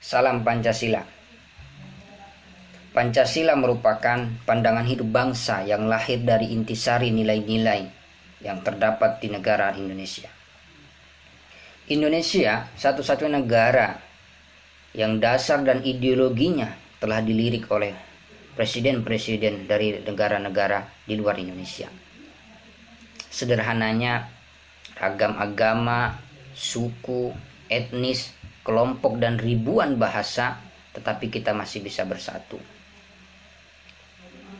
Salam Pancasila. Pancasila merupakan pandangan hidup bangsa yang lahir dari intisari nilai-nilai yang terdapat di negara Indonesia. Indonesia satu-satunya negara yang dasar dan ideologinya telah dilirik oleh presiden-presiden dari negara-negara di luar Indonesia. Sederhananya, ragam agama, suku, etnis, kelompok dan ribuan bahasa, tetapi kita masih bisa bersatu.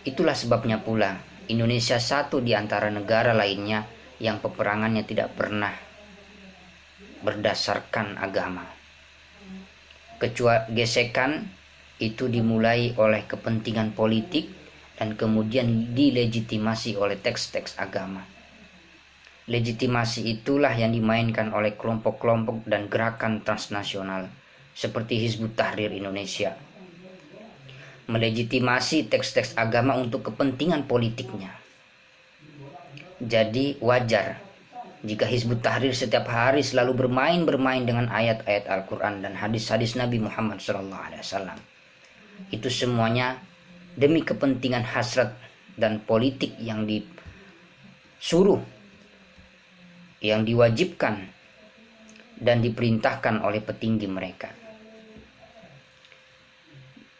Itulah sebabnya pula Indonesia satu di antara negara lainnya yang peperangannya tidak pernah berdasarkan agama. Gesekan itu dimulai oleh kepentingan politik dan kemudian dilegitimasi oleh teks-teks agama. Legitimasi itulah yang dimainkan oleh kelompok-kelompok dan gerakan transnasional seperti Hizbut Tahrir Indonesia. Melegitimasi teks-teks agama untuk kepentingan politiknya. Jadi wajar jika Hizbut Tahrir setiap hari selalu bermain dengan ayat-ayat Al-Quran dan hadis-hadis Nabi Muhammad SAW. Itu semuanya demi kepentingan hasrat dan politik yang disuruh, yang diwajibkan dan diperintahkan oleh petinggi mereka.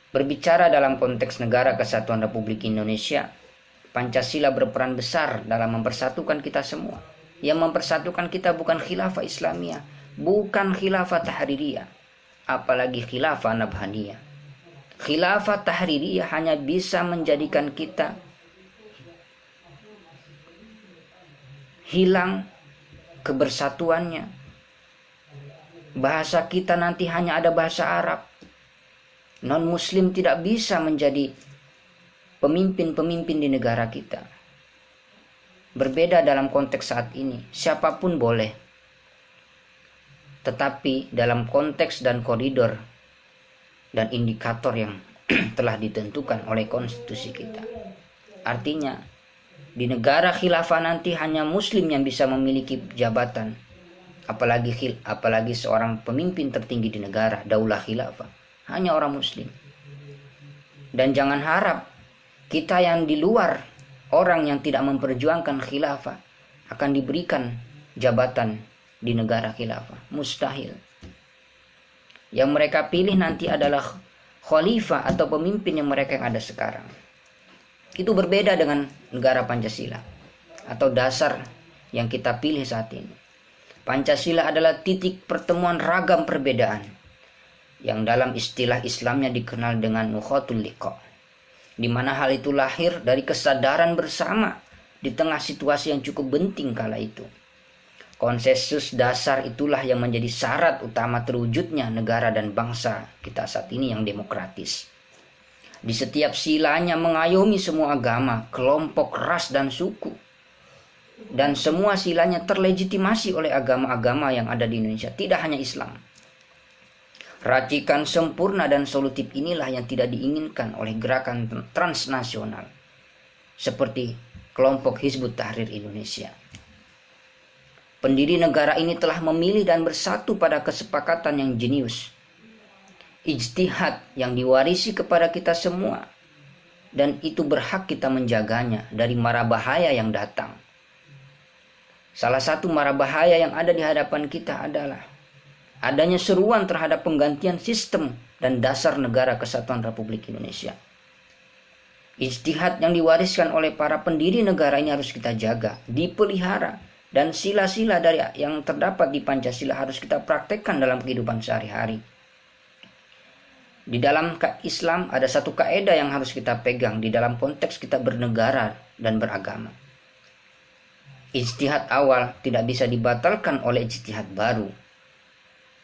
Berbicara dalam konteks Negara Kesatuan Republik Indonesia, Pancasila berperan besar dalam mempersatukan kita semua. Yang mempersatukan kita bukan khilafah Islamiyah, bukan khilafah Tahririyah, apalagi khilafah Nabhaniyah. Khilafah Tahririyah hanya bisa menjadikan kita hilang kebersatuannya. Bahasa kita nanti hanya ada bahasa Arab. Non-Muslim tidak bisa menjadi pemimpin-pemimpin di negara kita. Berbeda dalam konteks saat ini, siapapun boleh. Tetapi dalam konteks dan koridor dan indikator yang telah ditentukan oleh konstitusi kita. Artinya, di negara khilafah nanti hanya Muslim yang bisa memiliki jabatan, apalagi seorang pemimpin tertinggi di negara, daulah khilafah, hanya orang Muslim. Dan jangan harap kita yang di luar, orang yang tidak memperjuangkan khilafah, akan diberikan jabatan di negara khilafah. Mustahil. Yang mereka pilih nanti adalah khalifah atau pemimpin yang mereka yang ada sekarang. Itu berbeda dengan negara Pancasila atau dasar yang kita pilih saat ini. Pancasila adalah titik pertemuan ragam perbedaan yang dalam istilah Islamnya dikenal dengan nukhatul liqa, di mana hal itu lahir dari kesadaran bersama di tengah situasi yang cukup genting kala itu. Konsensus dasar itulah yang menjadi syarat utama terwujudnya negara dan bangsa kita saat ini yang demokratis. Di setiap silanya mengayomi semua agama, kelompok, ras, dan suku. Dan semua silanya terlegitimasi oleh agama-agama yang ada di Indonesia, tidak hanya Islam. Racikan sempurna dan solutif inilah yang tidak diinginkan oleh gerakan transnasional, seperti kelompok Hizbut Tahrir Indonesia. Pendiri negara ini telah memilih dan bersatu pada kesepakatan yang jenius. Ijtihad yang diwarisi kepada kita semua, dan itu berhak kita menjaganya dari mara bahaya yang datang. Salah satu mara bahaya yang ada di hadapan kita adalah adanya seruan terhadap penggantian sistem dan dasar Negara Kesatuan Republik Indonesia. Ijtihad yang diwariskan oleh para pendiri negara ini harus kita jaga, dipelihara, dan sila-sila dari yang terdapat di Pancasila harus kita praktekkan dalam kehidupan sehari-hari. Di dalam Islam ada satu kaidah yang harus kita pegang di dalam konteks kita bernegara dan beragama. Ijtihad awal tidak bisa dibatalkan oleh ijtihad baru.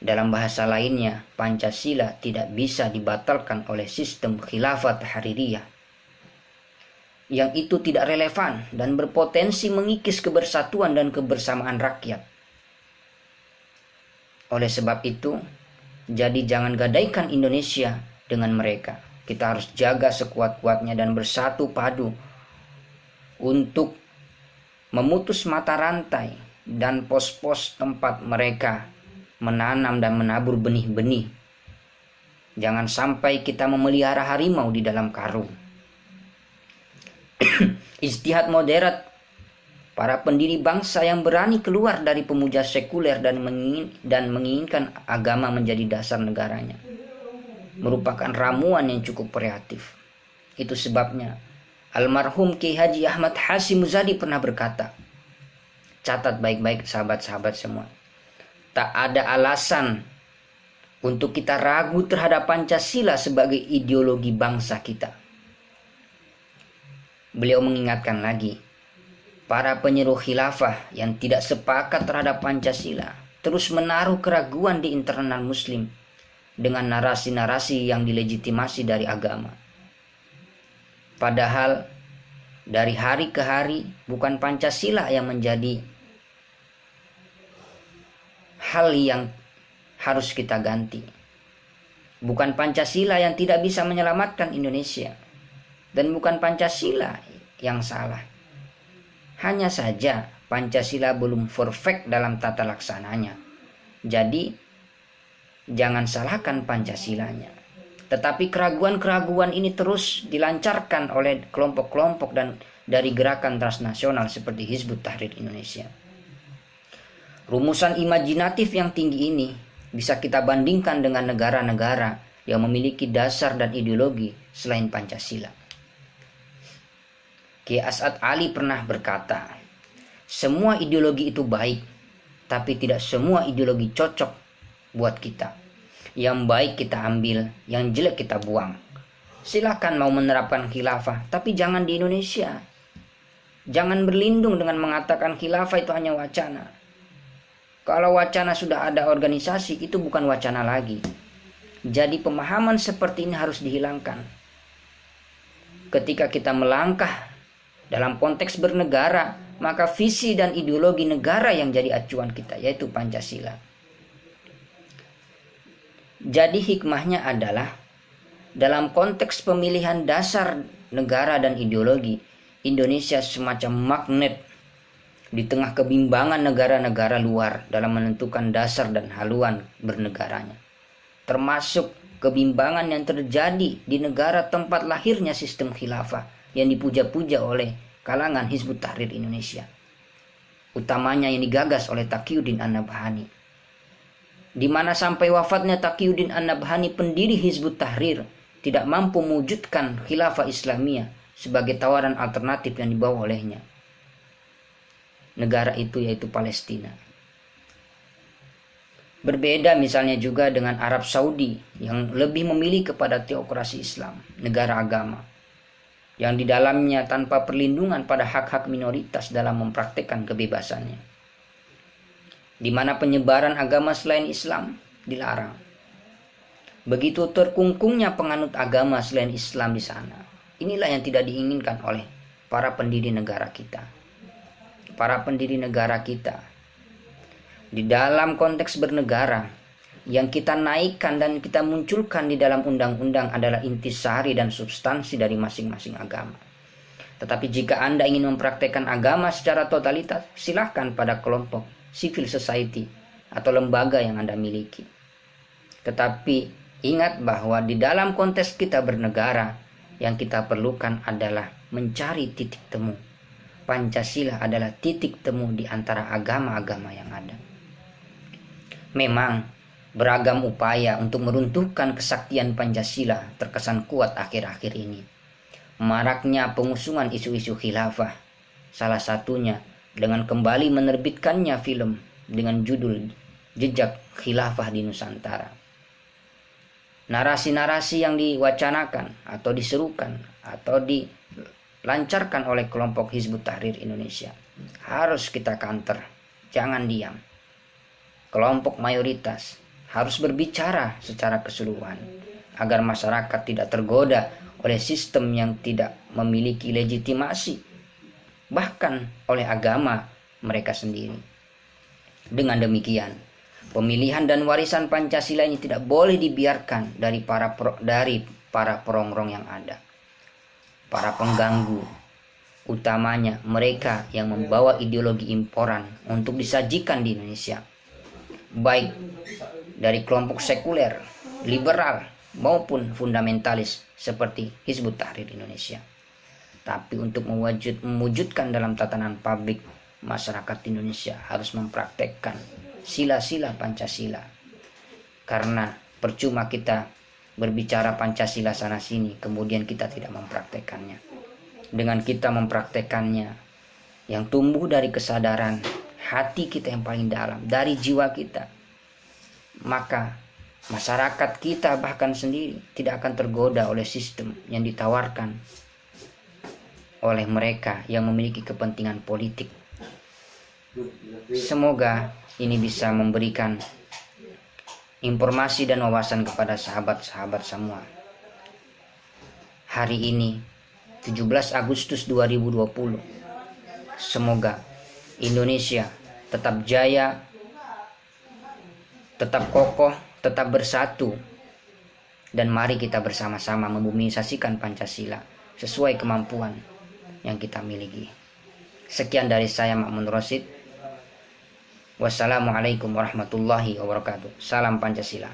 Dalam bahasa lainnya, Pancasila tidak bisa dibatalkan oleh sistem khilafah tahririyah, yang itu tidak relevan dan berpotensi mengikis kebersatuan dan kebersamaan rakyat. Oleh sebab itu, jadi jangan gadaikan Indonesia dengan mereka. Kita harus jaga sekuat-kuatnya dan bersatu padu untuk memutus mata rantai dan pos-pos tempat mereka menanam dan menabur benih-benih Jangan sampai kita memelihara harimau di dalam karung. Ijtihad moderat para pendiri bangsa yang berani keluar dari pemuja sekuler dan menginginkan agama menjadi dasar negaranya merupakan ramuan yang cukup kreatif. Itu sebabnya almarhum Kiai Haji Ahmad Hasyim Muzadi pernah berkata, catat baik-baik sahabat-sahabat semua, tak ada alasan untuk kita ragu terhadap Pancasila sebagai ideologi bangsa kita. Beliau mengingatkan lagi, para penyeru khilafah yang tidak sepakat terhadap Pancasila terus menaruh keraguan di internal Muslim dengan narasi-narasi yang dilegitimasi dari agama. Padahal dari hari ke hari bukan Pancasila yang menjadi hal yang harus kita ganti. Bukan Pancasila yang tidak bisa menyelamatkan Indonesia. Dan bukan Pancasila yang salah. Hanya saja Pancasila belum perfect dalam tata laksananya. Jadi jangan salahkan Pancasilanya. Tetapi keraguan-keraguan ini terus dilancarkan oleh kelompok-kelompok dan dari gerakan transnasional seperti Hizbut Tahrir Indonesia. Rumusan imajinatif yang tinggi ini bisa kita bandingkan dengan negara-negara yang memiliki dasar dan ideologi selain Pancasila. Kiai As'ad Ali pernah berkata, semua ideologi itu baik, tapi tidak semua ideologi cocok buat kita. Yang baik kita ambil, yang jelek kita buang. Silakan mau menerapkan khilafah, tapi jangan di Indonesia. Jangan berlindung dengan mengatakan khilafah itu hanya wacana. Kalau wacana sudah ada organisasi, itu bukan wacana lagi. Jadi pemahaman seperti ini harus dihilangkan. Ketika kita melangkah dalam konteks bernegara, maka visi dan ideologi negara yang jadi acuan kita, yaitu Pancasila. Jadi hikmahnya adalah dalam konteks pemilihan dasar negara dan ideologi, Indonesia semacam magnet di tengah kebimbangan negara-negara luar dalam menentukan dasar dan haluan bernegaranya. Termasuk kebimbangan yang terjadi di negara tempat lahirnya sistem khilafah yang dipuja-puja oleh kalangan Hizbut Tahrir Indonesia. Utamanya yang digagas oleh Taqiyuddin An-Nabhani. Di mana sampai wafatnya Taqiyuddin An-Nabhani, pendiri Hizbut Tahrir, tidak mampu mewujudkan khilafah Islamiyah sebagai tawaran alternatif yang dibawa olehnya. Negara itu yaitu Palestina. Berbeda misalnya juga dengan Arab Saudi yang lebih memilih kepada teokrasi Islam, negara agama, yang di dalamnya tanpa perlindungan pada hak-hak minoritas dalam mempraktekkan kebebasannya. Di mana penyebaran agama selain Islam dilarang. Begitu terkungkungnya penganut agama selain Islam di sana. Inilah yang tidak diinginkan oleh para pendiri negara kita. Para pendiri negara kita. Di dalam konteks bernegara, yang kita naikkan dan kita munculkan di dalam undang-undang adalah intisari dan substansi dari masing-masing agama. Tetapi jika Anda ingin mempraktekkan agama secara totalitas, silahkan pada kelompok civil society atau lembaga yang Anda miliki. Tetapi ingat bahwa di dalam konteks kita bernegara, yang kita perlukan adalah mencari titik temu. Pancasila adalah titik temu di antara agama-agama yang ada. Memang beragam upaya untuk meruntuhkan kesaktian Pancasila terkesan kuat akhir-akhir ini. Maraknya pengusungan isu-isu khilafah, salah satunya dengan kembali menerbitkannya film dengan judul Jejak Khilafah di Nusantara. Narasi-narasi yang diwacanakan atau diserukan atau dilancarkan oleh kelompok Hizbut Tahrir Indonesia harus kita counter, jangan diam. Kelompok mayoritas harus berbicara secara keseluruhan agar masyarakat tidak tergoda oleh sistem yang tidak memiliki legitimasi, bahkan oleh agama mereka sendiri. Dengan demikian, pemilihan dan warisan Pancasila ini tidak boleh dibiarkan dari para perongrong yang ada, para pengganggu, utamanya mereka yang membawa ideologi imporan untuk disajikan di Indonesia, baik dari kelompok sekuler, liberal, maupun fundamentalis seperti Hizbut Tahrir Indonesia. Tapi untuk mewujudkan dalam tatanan publik, masyarakat Indonesia harus mempraktekkan sila-sila Pancasila. Karena percuma kita berbicara Pancasila sana sini, kemudian kita tidak mempraktekannya. Dengan kita mempraktekannya, yang tumbuh dari kesadaran hati kita yang paling dalam, dari jiwa kita, maka masyarakat kita bahkan sendiri tidak akan tergoda oleh sistem yang ditawarkan oleh mereka yang memiliki kepentingan politik. Semoga ini bisa memberikan informasi dan wawasan kepada sahabat-sahabat semua. Hari ini 17 Agustus 2020, semoga Indonesia tetap jaya, tetap kokoh, tetap bersatu, dan mari kita bersama-sama membuminisasikan Pancasila sesuai kemampuan yang kita miliki. Sekian dari saya, Ma'mun Rosid. Wassalamualaikum warahmatullahi wabarakatuh. Salam Pancasila.